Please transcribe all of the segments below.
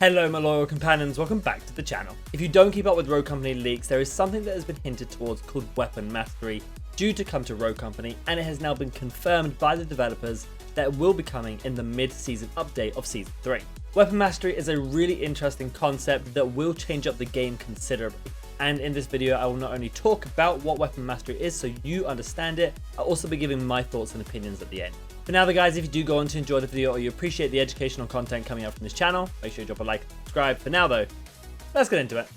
Hello my loyal companions, welcome back to the channel. If you don't keep up with Rogue Company leaks, there is something that has been hinted towards called Weapon Mastery due to come to Rogue Company, and it has now been confirmed by the developers that it will be coming in the mid-season update of Season 3. Weapon Mastery is a really interesting concept that will change up the game considerably. And in this video, I will not only talk about what Weapon Mastery is so you understand it, I'll also be giving my thoughts and opinions at the end. For now though guys, if you do go on to enjoy the video or you appreciate the educational content coming out from this channel, make sure you drop a like and subscribe. For now though, let's get into it.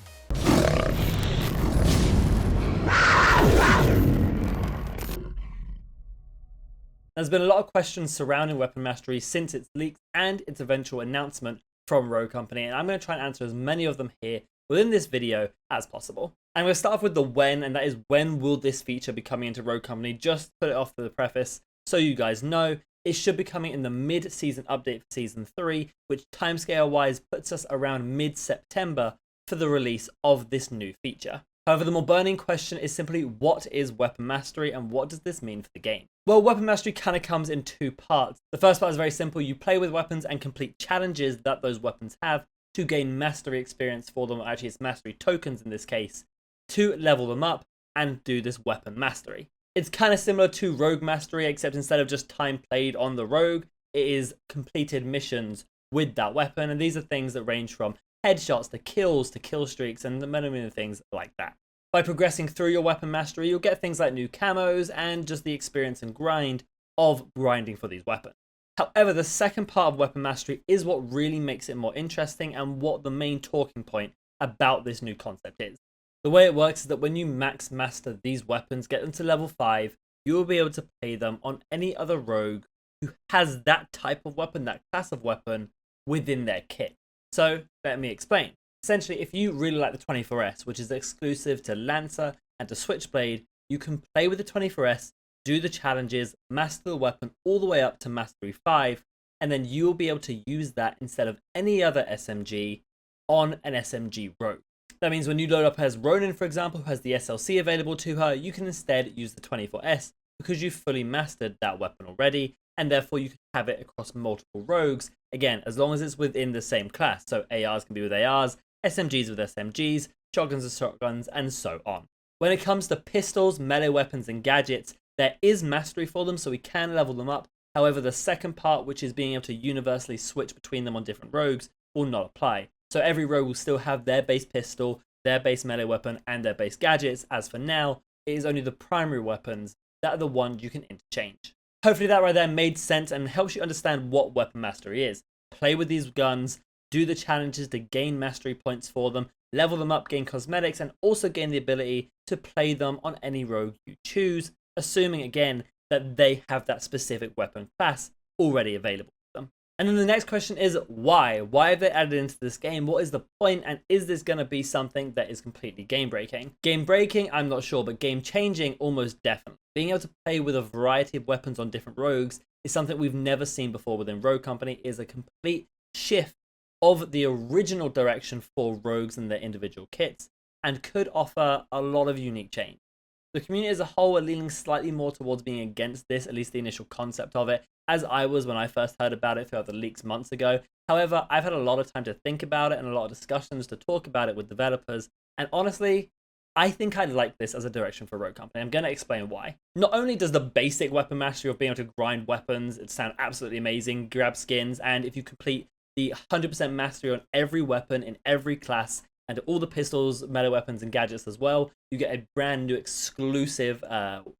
There's been a lot of questions surrounding Weapon Mastery since its leaks and its eventual announcement from Rogue Company, and I'm going to try and answer as many of them here within this video as possible. I'm going to start off with the when, and that is when will this feature be coming into Rogue Company. Just put it off to the preface so you guys know. It should be coming in the mid-season update for Season 3, which timescale-wise puts us around mid-September for the release of this new feature. However, the more burning question is simply, what is Weapon Mastery and what does this mean for the game? Well, Weapon Mastery kind of comes in two parts. The first part is very simple. You play with weapons and complete challenges that those weapons have to gain mastery experience for them. Actually, it's mastery tokens in this case, to level them up and do this Weapon Mastery. It's kind of similar to Rogue Mastery, except instead of just time played on the rogue, it is completed missions with that weapon. And these are things that range from headshots to kills to kill streaks and many things like that. By progressing through your Weapon Mastery, you'll get things like new camos and just the experience and grind of grinding for these weapons. However, the second part of Weapon Mastery is what really makes it more interesting and what the main talking point about this new concept is. The way it works is that when you max master these weapons, get them to level 5, you will be able to play them on any other rogue who has that type of weapon, that class of weapon, within their kit. So, let me explain. Essentially, if you really like the 24S, which is exclusive to Lancer and to Switchblade, you can play with the 24S, do the challenges, master the weapon all the way up to Mastery 5, and then you will be able to use that instead of any other SMG on an SMG rogue. That means when you load up as Ronin, for example, who has the SLC available to her, you can instead use the 24S because you've fully mastered that weapon already, and therefore you can have it across multiple rogues, again, as long as it's within the same class. So ARs can be with ARs, SMGs with SMGs, shotguns with shotguns, and so on. When it comes to pistols, melee weapons, and gadgets, there is mastery for them, so we can level them up. However, the second part, which is being able to universally switch between them on different rogues, will not apply. So every rogue will still have their base pistol, their base melee weapon, and their base gadgets. As for now, it is only the primary weapons that are the ones you can interchange. Hopefully that right there made sense and helps you understand what Weapon Mastery is. Play with these guns, do the challenges to gain mastery points for them, level them up, gain cosmetics, and also gain the ability to play them on any rogue you choose, assuming again that they have that specific weapon class already available to them. And then the next question is why? Why have they added into this game? What is the point? And is this going to be something that is completely game breaking? Game breaking, I'm not sure, but game changing, almost definitely. Being able to play with a variety of weapons on different rogues is something we've never seen before within Rogue Company. It is a complete shift of the original direction for rogues and their individual kits, and could offer a lot of unique change. The community as a whole are leaning slightly more towards being against this, at least the initial concept of it, as I was when I first heard about it throughout the leaks months ago. However, I've had a lot of time to think about it and a lot of discussions to talk about it with developers, and honestly, I think I like this as a direction for Rogue Company. I'm going to explain why. Not only does the basic weapon mastery of being able to grind weapons it sound absolutely amazing, grab skins, and if you complete the 100% mastery on every weapon in every class, and all the pistols, melee weapons, and gadgets as well, you get a brand new exclusive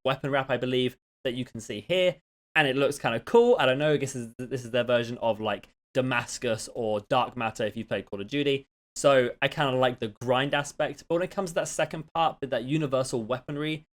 weapon wrap, I believe, that you can see here. And it looks kind of cool. I don't know, I guess this is their version of like Damascus or Dark Matter if you played Call of Duty. So I kind of like the grind aspect. But when it comes to that second part with that universal weaponry,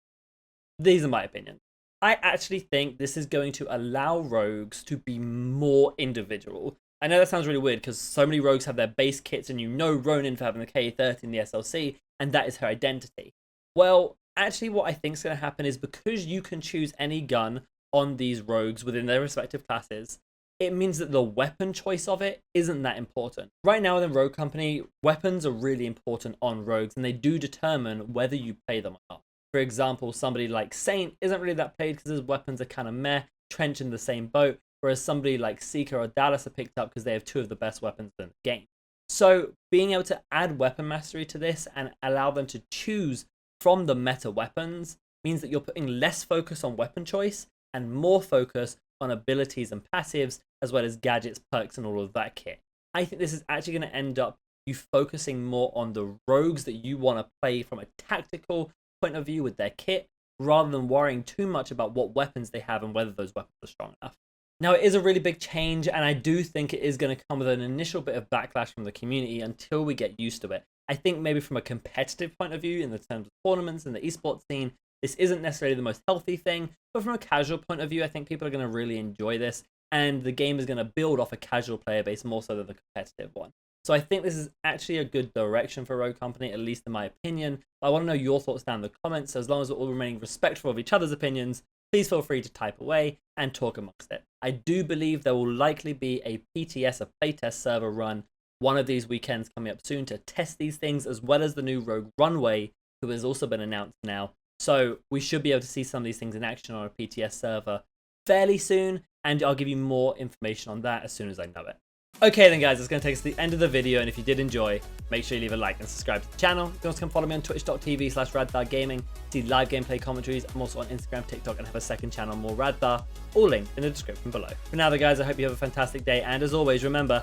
these are my opinions. I actually think this is going to allow rogues to be more individual. I know that sounds really weird because so many rogues have their base kits and you know Ronin for having the K30 and the SLC, and that is her identity. Well, actually what I think is going to happen is because you can choose any gun on these rogues within their respective classes, it means that the weapon choice of it isn't that important. Right now within Rogue Company, weapons are really important on rogues and they do determine whether you play them or not. For example, somebody like Saint isn't really that played because his weapons are kind of meh, Trench in the same boat, whereas somebody like Seeker or Dallas are picked up because they have two of the best weapons in the game. So being able to add weapon mastery to this and allow them to choose from the meta weapons means that you're putting less focus on weapon choice and more focus on abilities and passives, as well as gadgets, perks, and all of that kit. I think this is actually going to end up you focusing more on the rogues that you want to play from a tactical point of view with their kit, rather than worrying too much about what weapons they have and whether those weapons are strong enough. Now, it is a really big change, and I do think it is going to come with an initial bit of backlash from the community until we get used to it. I think maybe from a competitive point of view, in the terms of tournaments and the esports scene, this isn't necessarily the most healthy thing, but from a casual point of view, I think people are going to really enjoy this, and the game is going to build off a casual player base more so than the competitive one. So I think this is actually a good direction for Rogue Company, at least in my opinion. I want to know your thoughts down in the comments, so as long as we're all remaining respectful of each other's opinions, please feel free to type away and talk amongst it. I do believe there will likely be a PTS, a playtest server run, one of these weekends coming up soon to test these things, as well as the new Rogue Runway, who has also been announced now. So we should be able to see some of these things in action on a PTS server fairly soon, and I'll give you more information on that as soon as I know it. Okay then guys, that's going to take us to the end of the video, and if you did enjoy, make sure you leave a like and subscribe to the channel. You can also come follow me on twitch.tv/RADTHARGAMING, see live gameplay commentaries. I'm also on Instagram, TikTok, and have a second channel, More Radthar, all linked in the description below. For now though guys, I hope you have a fantastic day, and as always, remember,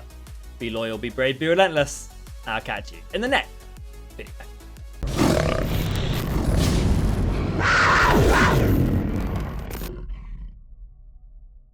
be loyal, be brave, be relentless. I'll catch you in the next video.